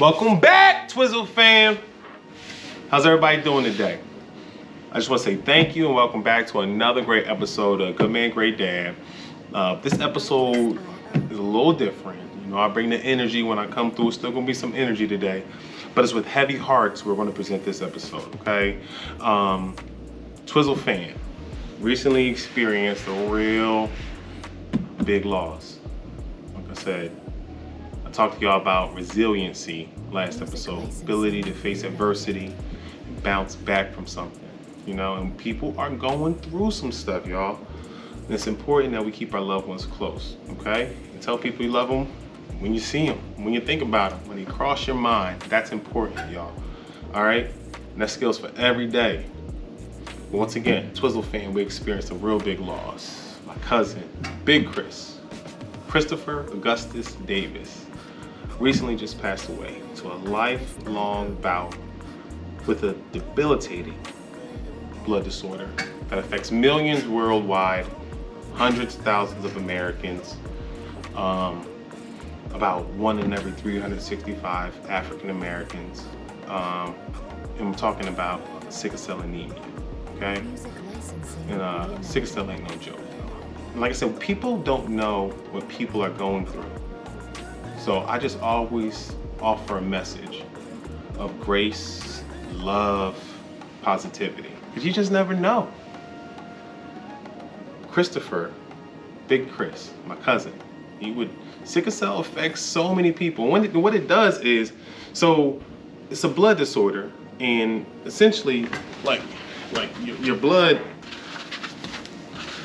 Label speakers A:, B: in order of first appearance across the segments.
A: Welcome back, Twizzle fam. How's everybody doing today? I just want to say thank you and welcome back to another great episode of Good Man, Great Dad. This episode is a little different. You know, I bring the energy when I come through. Still gonna be some energy today, but it's with heavy hearts we're gonna present this episode, okay? Twizzle fan recently experienced a real big loss. Like I said, I talked to y'all about resiliency last episode, ability to face adversity and bounce back from something, you know, and people are going through some stuff, y'all. And it's important that we keep our loved ones close, okay? And tell people you love them when you see them, when you think about them, when they cross your mind. That's important, y'all, all right? And that skills for every day. But once again, Twizzle fan, we experienced a real big loss. My cousin, Big Chris, Christopher Augustus Davis, recently just passed away to a lifelong bout with a debilitating blood disorder that affects millions worldwide, hundreds of thousands of Americans, about 1 in every 365 African Americans, and we're talking about sickle cell anemia, okay? And sickle cell ain't no joke. And like I said, people don't know what people are going through. So I just always offer a message of grace, love, positivity, because you just never know. Christopher, Big Chris, my cousin, sickle cell affects so many people. What it does is, so it's a blood disorder, and essentially, like your blood,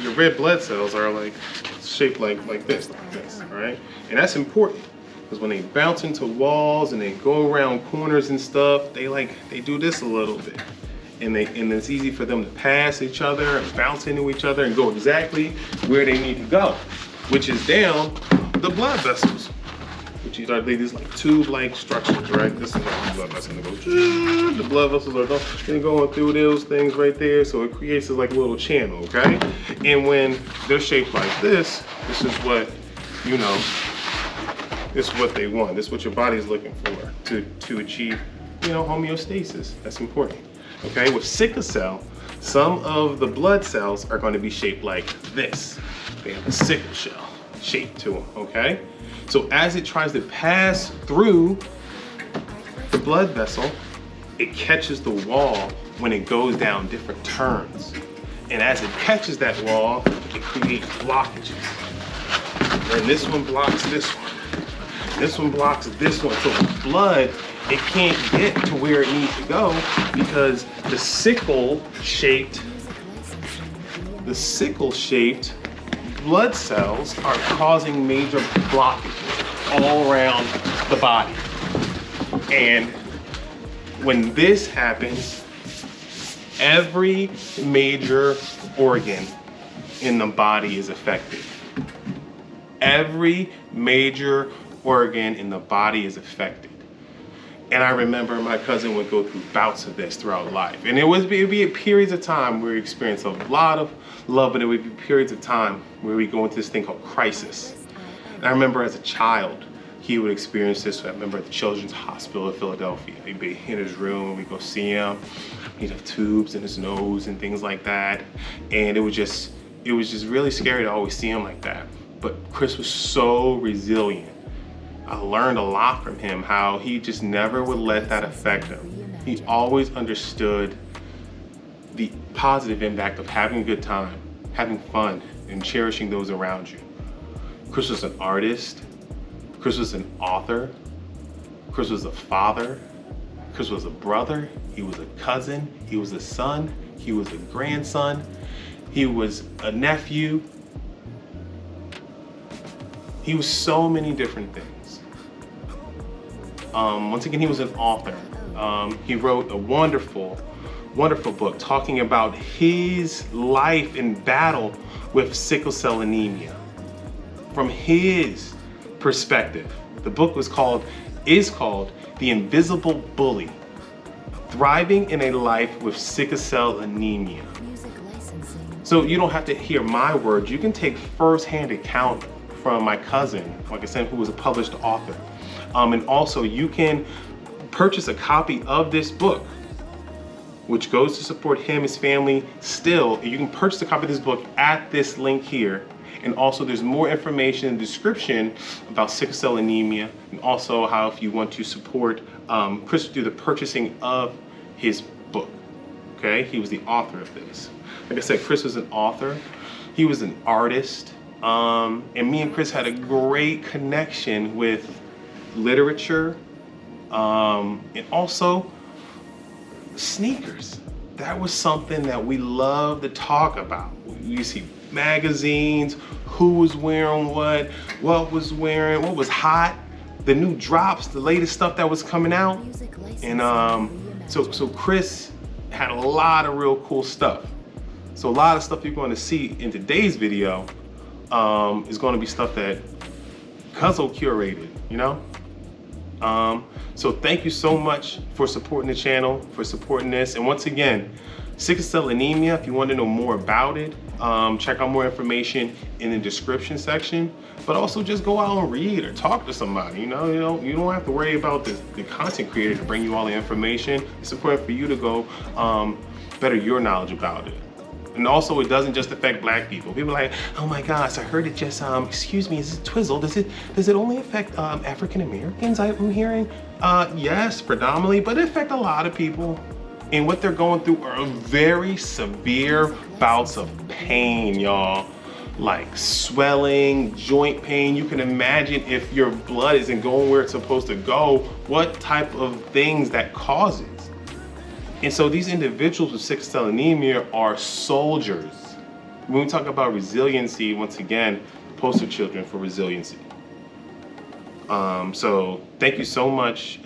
A: your red blood cells are like shaped like this, right? And that's important. Because when they bounce into walls and they go around corners and stuff, they do this a little bit. And it's easy for them to pass each other and bounce into each other and go exactly where they need to go, which is down the blood vessels, which are these like tube-like structures, right? This is like the blood vessel. The blood vessels are going through those things right there, so it creates this like little channel, okay? And when they're shaped like this is what, you know, this is what they want. This is what your body is looking for to achieve, you know, homeostasis. That's important. Okay, with sickle cell, some of the blood cells are going to be shaped like this. They have a sickle cell shape to them, okay? So as it tries to pass through the blood vessel, it catches the wall when it goes down different turns. And as it catches that wall, it creates blockages. And this one blocks this one. This one blocks this one. So the blood, it can't get to where it needs to go because the sickle-shaped blood cells are causing major blockages all around the body. And when this happens, every major organ in the body is affected. Every major organ in the body is affected. And I remember my cousin would go through bouts of this throughout life. And it'd be periods of time where we experience a lot of love, but it would be periods of time where we go into this thing called crisis. And I remember as a child, he would experience this. I remember at the Children's Hospital of Philadelphia. He'd be in his room and we'd go see him. He'd have tubes in his nose and things like that. And it was just really scary to always see him like that. But Chris was so resilient. I learned a lot from him, how he just never would let that affect him. He always understood the positive impact of having a good time, having fun, and cherishing those around you. Chris was an artist. Chris was an author. Chris was a father. Chris was a brother. He was a cousin. He was a son. He was a grandson. He was a nephew. He was so many different things. Once again, he was an author. He wrote a wonderful book talking about his life in battle with sickle cell anemia from his perspective. The book is called The Invisible Bully: Thriving in a Life with Sickle Cell Anemia. So you don't have to hear my words. You can take first-hand account from my cousin, like I said, who was a published author. And also you can purchase a copy of this book, which goes to support him, his family. Still, you can purchase a copy of this book at this link here. And also there's more information in the description about sickle cell anemia, and also how if you want to support Chris through the purchasing of his book. Okay, he was the author of this. Like I said, Chris was an author, he was an artist, and me and Chris had a great connection with literature, and also sneakers. That was something that we love to talk about. You see magazines, who was wearing what was wearing, what was hot, the new drops, the latest stuff that was coming out. And so Chris had a lot of real cool stuff. So a lot of stuff you're going to see in today's video is going to be stuff that Cuzzo curated, you know? So thank you so much for supporting the channel, for supporting this. And once again, sickle cell anemia, if you want to know more about it, check out more information in the description section. But also just go out and read or talk to somebody. You don't have to worry about the content creator to bring you all the information. It's important for you to go better your knowledge about it. And also, it doesn't just affect Black people. People are like, oh my gosh, I heard it just, excuse me, is it Twizzle? Does it only affect African Americans, I'm hearing? Yes, predominantly, but it affects a lot of people. And what they're going through are very severe bouts of pain, y'all. Like swelling, joint pain. You can imagine if your blood isn't going where it's supposed to go, what type of things that causes. And so these individuals with sickle cell anemia are soldiers. When we talk about resiliency, once again, poster children for resiliency. So thank you so much.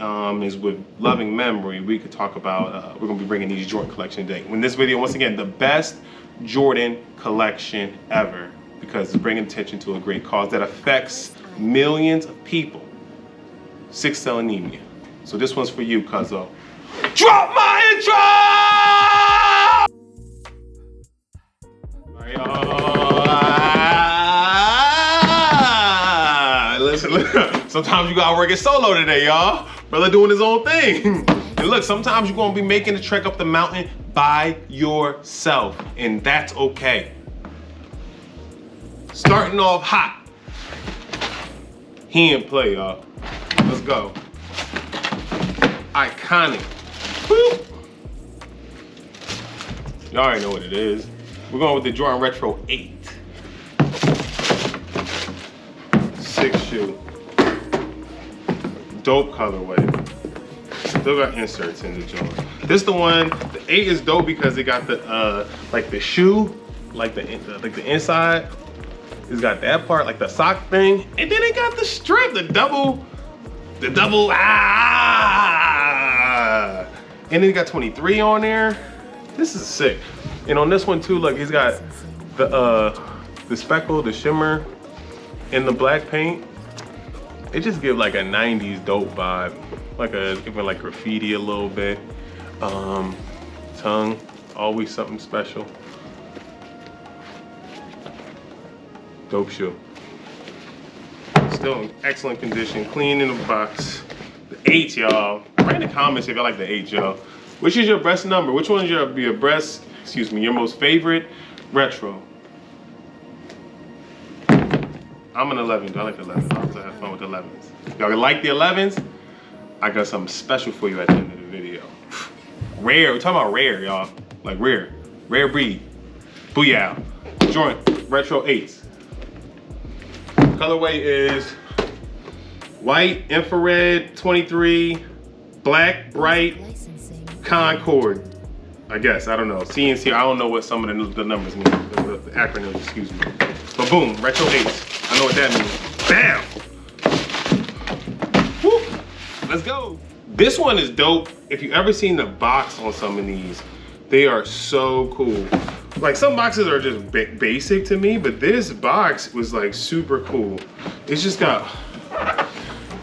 A: Is with loving memory, we could talk about, we're gonna be bringing these Jordan collection today. In this video, once again, the best Jordan collection ever, because it's bringing attention to a great cause that affects millions of people, sickle cell anemia. So this one's for you, Cuzzo. Drop my intro! All right, y'all. Listen, sometimes you gotta work it solo today, y'all. Brother doing his own thing. And look, sometimes you're gonna be making the trek up the mountain by yourself, and that's okay. Starting off hot. He didn't play, y'all. Let's go. Iconic. Boop. Y'all already know what it is. We're going with the Jordan Retro 8. 6 shoe. Dope colorway. Still got inserts in the joint. This the one, the 8 is dope because it got the like the shoe, like the inside. It's got that part, like the sock thing, and then it got the strip, the double. And then you got 23 on there. This is sick. And on this one too, look, he's got the speckle, the shimmer, and the black paint. It just gives like a 90s dope vibe. Like even like graffiti a little bit. Tongue, always something special. Dope shoe. Still in excellent condition, clean in the box. The 8, y'all. Write in the comments if y'all like the 8, y'all. Which is your best number? Which one is your your most favorite retro? I'm an 11. I like the 11. I also have fun with the 11s. Y'all like the 11s? I got something special for you at the end of the video. Rare. We're talking about rare, y'all. Like rare. Rare breed. Booyah. Jordan Retro 8s. Colorway is white, infrared, 23, black, bright, Concord. I guess, I don't know. CNC, I don't know what some of the numbers mean. The acronyms, excuse me. But boom, Retro 8s. I know what that means. Bam! Woo! Let's go. This one is dope. If you ever seen the box on some of these, they are so cool. Like some boxes are just basic to me, but this box was like super cool. It's just got,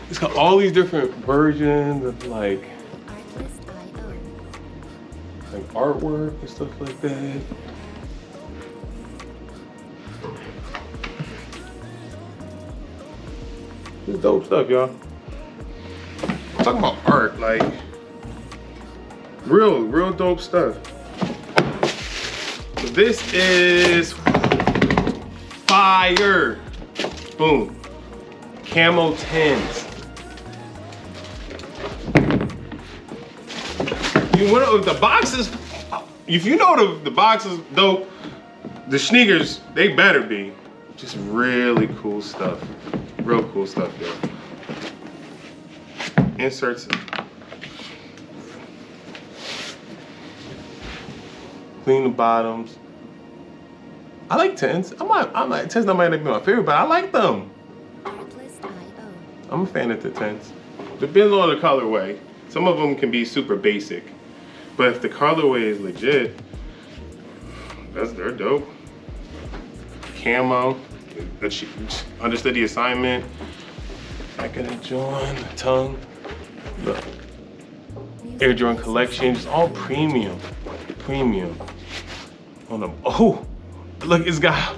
A: it's got all these different versions of like artwork and stuff like that. This is dope stuff, y'all. talking about art, like real dope stuff. So this is fire. Boom. Camo 10s. You want the boxes? If you know the boxes dope, the sneakers they better be. Just really cool stuff. Real cool stuff, yo. Inserts. Clean the bottoms. I like 10s. I'm like 10s. Not might not be my favorite, but I like them. I'm a fan of the 10s. Depends on the colorway. Some of them can be super basic, but if the colorway is legit, they're dope. Camo. Understood the assignment. Back of the joint, the tongue. Look. Air Jordan collection, just all premium. On them. Oh, look, it's got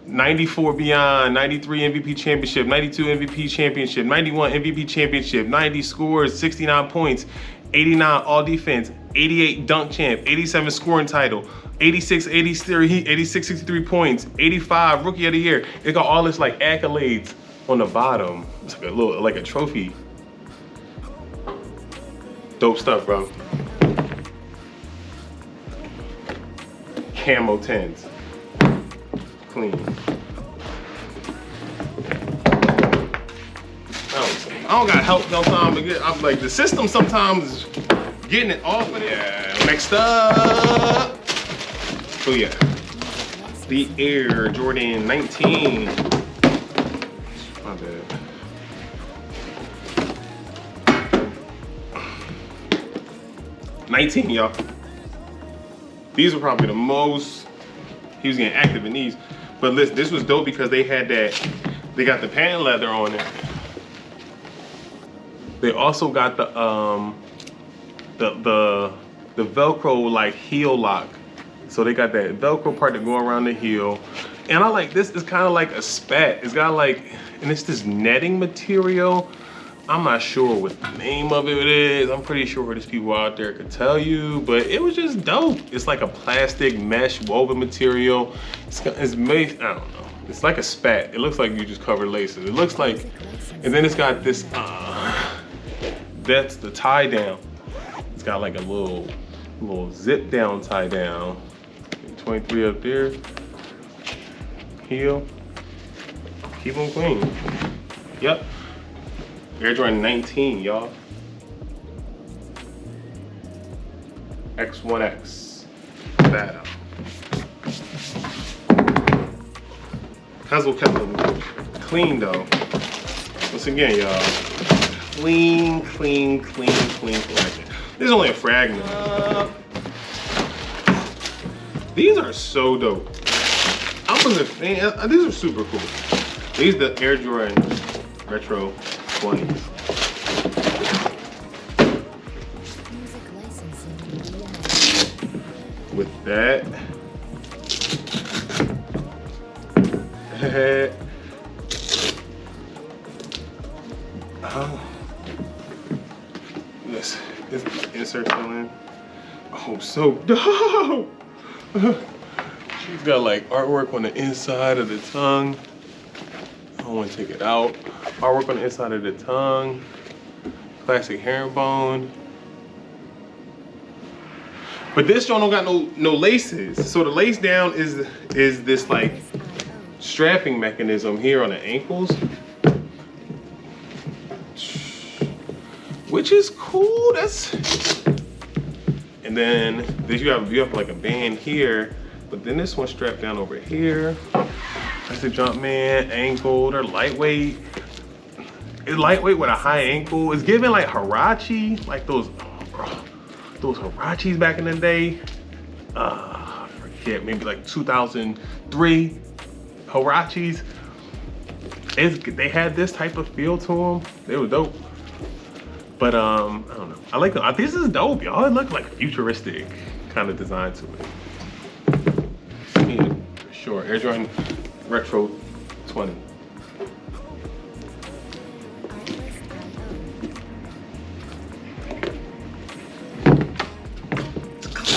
A: 94 beyond, 93 MVP championship, 92 MVP championship, 91 MVP championship, 90 scores, 69 points, 89 all defense, 88 dunk champ, 87 scoring title, 86, 63 points, 85 rookie of the year. It got all this like accolades on the bottom. It's like a little, like a trophy. Dope stuff, bro. Camo 10s. Clean. I don't got help sometimes to get, I'm like, the system sometimes is getting it off of there. Next up. Oh yeah. The Air Jordan 19. My bad. $19, y'all. These are probably the most, he was getting active in these. But listen, this was dope because they had that, they got the patent leather on it. They also got the Velcro like heel lock. So they got that Velcro part to go around the heel. And I like this, it's kind of like a spat. It's got like, and it's this netting material. I'm not sure what the name of it is. I'm pretty sure there's people out there could tell you, but it was just dope. It's like a plastic mesh woven material. It's made, I don't know. It's like a spat. It looks like you just covered laces. It looks like, and then it's got this, that's the tie down. It's got like a little zip down tie down. 23 up there. Heel. Keep them clean. Yep. Air Jordan 19, y'all. X1X. Bad out. Haswell kept them clean though. Once again, y'all. Clean collection. This is only a fragment. These are so dope. I was a fan. These are super cool. These are the Air Jordan Retro 20s. With that, yes, this insert still in. Oh, so dope. She's got like artwork on the inside of the tongue. I don't want to take it out. Artwork on the inside of the tongue. Classic herringbone. But this one don't got no laces. So the lace down is this like strapping mechanism here on the ankles, which is cool. That's, and then you have like a band here, but then this one's strapped down over here. That's the Jumpman ankle. They're lightweight. It's lightweight with a high ankle. It's giving like Huarache, like those Huaraches back in the day. I forget, maybe like 2003 Huaraches. They had this type of feel to them. They were dope. But I don't know. I like them. This is dope, y'all. It looked like a futuristic kind of design to it. Yeah, for sure. Air Jordan Retro 20.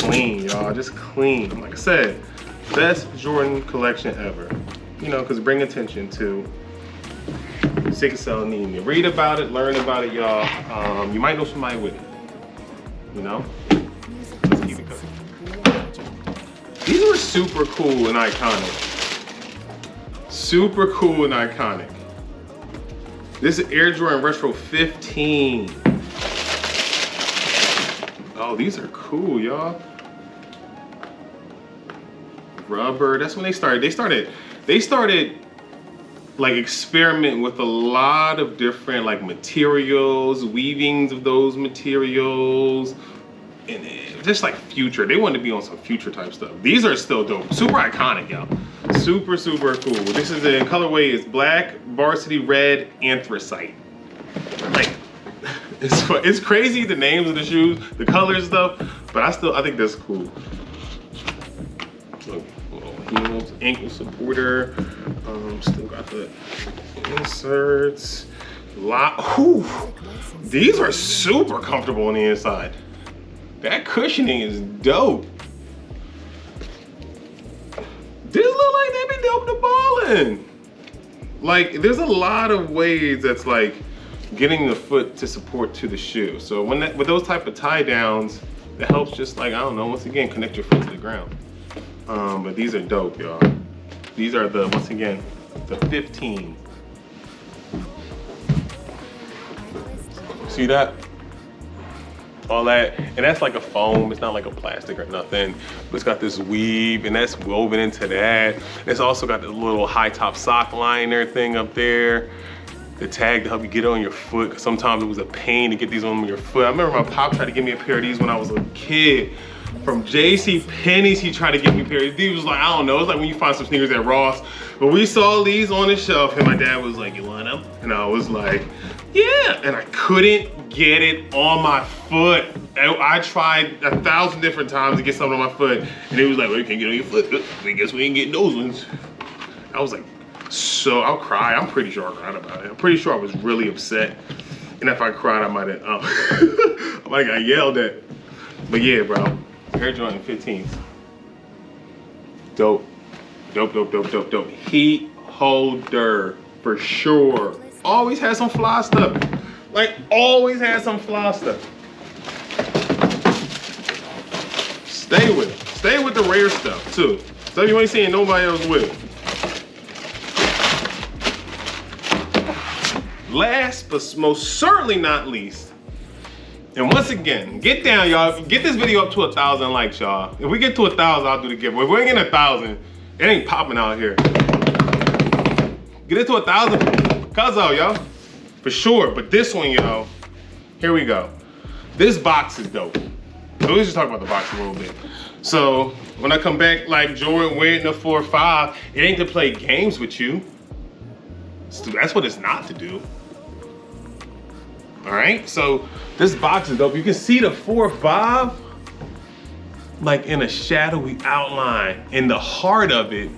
A: clean, y'all, just clean. Like I said, best Jordan collection ever. You know, because bring attention to sickle cell anemia. Read about it, learn about it, y'all. You might know somebody with it. You know? Let's keep it going. These were super cool and iconic. Super cool and iconic. This is Air Jordan Retro 15. Oh, these are cool, y'all. Rubber, that's when they started. They started like experimenting with a lot of different like materials, weavings of those materials, and just like future. They wanted to be on some future type stuff. These are still dope. Super iconic, y'all. Super, super cool. This is in colorway is black, varsity red, anthracite. Like, it's crazy the names of the shoes, the colors stuff, but I think that's cool. Look, heels, ankle supporter. Still got the inserts. These are super comfortable on the inside. That cushioning is dope. This look like they be dope to ballin'. Like, there's a lot of ways that's like getting the foot to support to the shoe. So with those type of tie downs, that helps just like, I don't know, once again, connect your foot to the ground. But these are dope, y'all. These are once again, the 15. See that? All that, and that's like a foam, it's not like a plastic or nothing, but it's got this weave and that's woven into that. It's also got the little high top sock liner thing up there, the tag to help you get it on your foot, because sometimes it was a pain to get these on your foot. I remember my pop tried to give me a pair of these when I was a kid. From JC Penney's, he tried to give me a pair of these. Was like, I don't know, it's like when you find some sneakers at Ross. But we saw these on the shelf and my dad was like, you want them? And I was like, yeah. And I couldn't get it on my foot. I tried 1,000 different times to get something on my foot. And it was like, well, you can't get it on your foot. I guess we ain't getting those ones. I was like, so I'll cry. I'm pretty sure I cried about it. I'm pretty sure I was really upset. And if I cried, I might have got yelled at. But yeah, bro. Air Jordan 15s. Dope. Dope, dope, dope, dope, dope. Heat holder for sure. Always had some fly stuff. Like, always had some fly stuff. Stay with it. Stay with the rare stuff too. So you ain't seeing nobody else with it. Last but most certainly not least, and once again, get down, y'all. Get this video up to 1,000 likes, y'all. If we get to 1,000, I'll do the giveaway. If we ain't getting 1,000, it ain't popping out here. Get it to 1,000, cuzzo, y'all. For sure. But this one, y'all, here we go. This box is dope. So let's just talk about the box a little bit. So when I come back like Jordan wearing the 4.5, it ain't to play games with you. That's what it's not to do. All right, so this box is dope. You can see the 4.5 like in a shadowy outline. And the heart of it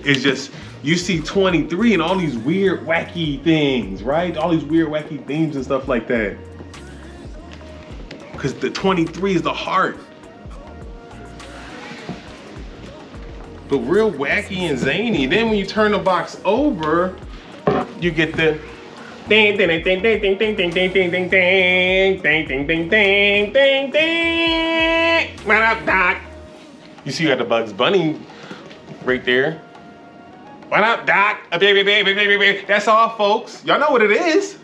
A: is just, you see 23 and all these weird, wacky things, right? All these weird, wacky themes and stuff like that. Because the 23 is the heart. But real wacky and zany. Then when you turn the box over, you get the ding ding ding ding ding ding ding ding ding ding ding ding ding ding ding ding ding. What up, Doc? You see you got the Bugs Bunny right there. What up, Doc? A baby, baby, baby, baby. That's all, folks. Y'all know what it is.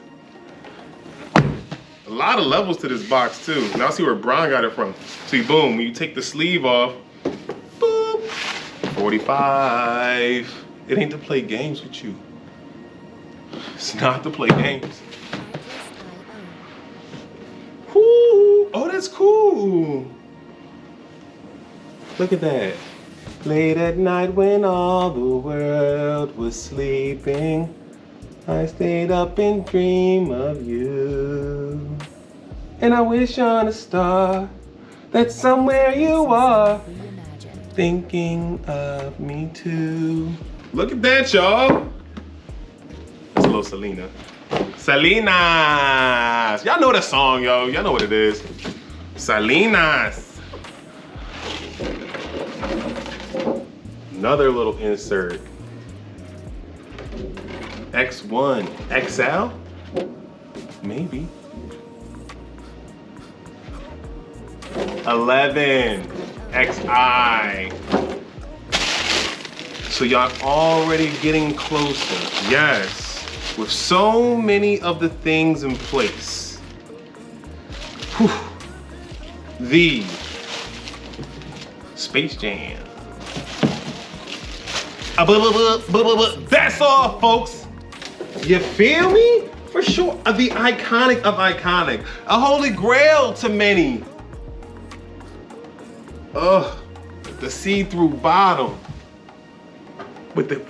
A: A lot of levels to this box too. Now see where Brian got it from. See, boom, when you take the sleeve off, boom, 45. It ain't to play games with you. It's not to play games. Ooh, oh, that's cool. Look at that. Late at night when all the world was sleeping, I stayed up and dreamed of you. And I wish on a star that somewhere you are thinking of me too. Look at that, y'all. That's a little Selena. Salinas. Y'all know that song, yo. Y'all know what it is. Salinas. Another little insert. X1, XL? Maybe. 11, XI. So y'all already getting closer. Yes. With so many of the things in place. Whew. The Space Jam. That's all, folks. You feel me? For sure. The iconic of iconic. A holy grail to many. Ugh. The see-through bottom. With the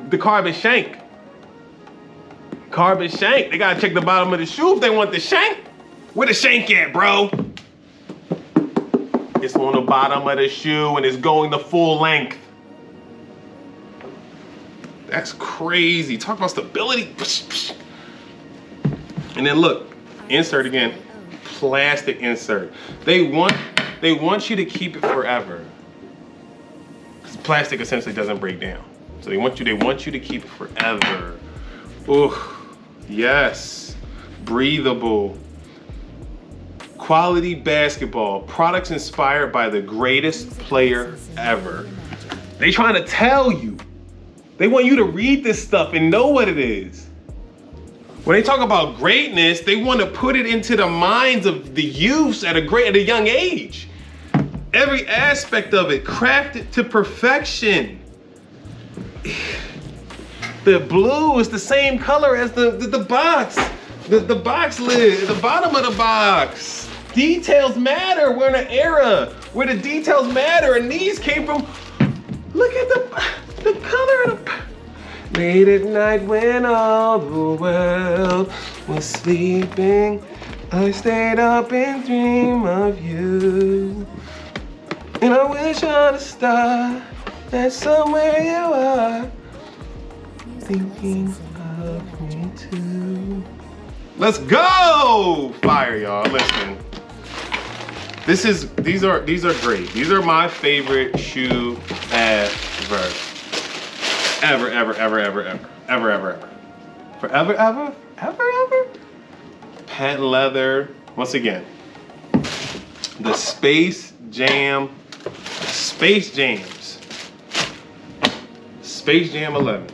A: the carbon shank. Carbon shank. They gotta check the bottom of the shoe if they want the shank. Where the shank at, bro? It's on the bottom of the shoe and it's going the full length. That's crazy. Talk about stability. And then look, insert again. Plastic insert. They want you to keep it forever. Because plastic essentially doesn't break down. So they want you to keep it forever. Ooh, yes. Breathable. Quality basketball. Products inspired by the greatest player ever. They trying to tell you. They want you to read this stuff and know what it is. When they talk about greatness, they want to put it into the minds of the youths at a young age. Every aspect of it, crafted to perfection. The blue is the same color as the box. The box lid, the bottom of the box. Details matter. We're in an era where the details matter, and these came from, look at the color of the, late at night when all the world was sleeping, I stayed up and dreamed of you. And I wish on a star that somewhere you are, thinking of me too. Let's go! Fire, y'all. Listen. These are great. These are my favorite shoe ever. Ever. Forever. Patent leather. Once again, the Space Jams. Space Jam 11s.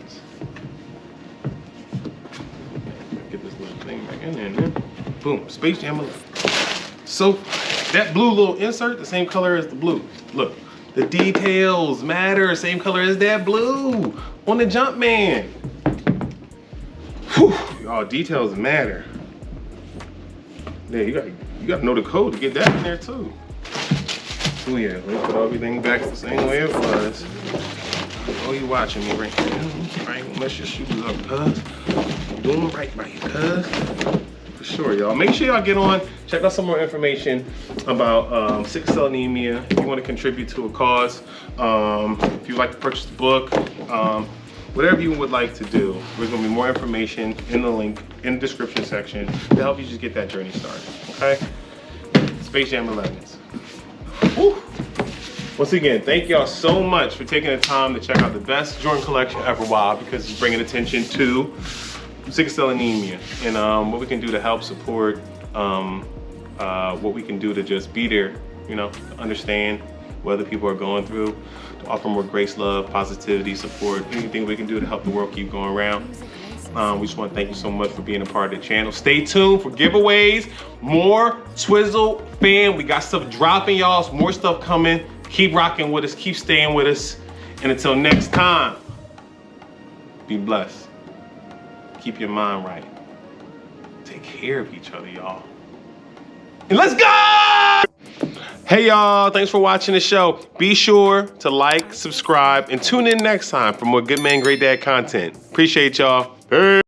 A: Get this little thing back in there and then boom, Space Jam 11. So that blue little insert, the same color as the blue. Look, the details matter, same color as that blue on the Jumpman. Whew, y'all, details matter. Yeah, you gotta know the code to get that in there too. Oh yeah, let me put everything back the same way it was. Oh, you watching me right now? I ain't gonna mess your shoes up, cuz. I'm doing right by you, cuz. For sure, y'all. Make sure y'all get on, check out some more information about sickle cell anemia. If you want to contribute to a cause, if you'd like to purchase the book, whatever you would like to do, there's gonna be more information in the link in the description section to help you just get that journey started, okay? Space Jam 11s. Woo. Once again, thank y'all so much for taking the time to check out the best Jordan collection ever. Why? Because it's bringing attention to sickle cell anemia and what we can do to help support, what we can do to just be there, you know, to understand what other people are going through, to offer more grace, love, positivity, support, anything we can do to help the world keep going around. We just want to thank you so much for being a part of the channel. Stay tuned for giveaways, more Twizzle fam. We got stuff dropping, y'all. More stuff coming. Keep rocking with us. Keep staying with us. And until next time, be blessed. Keep your mind right. Take care of each other, y'all. And let's go! Hey, y'all. Thanks for watching the show. Be sure to like, subscribe, and tune in next time for more Good Man, Great Dad content. Appreciate y'all. Hey.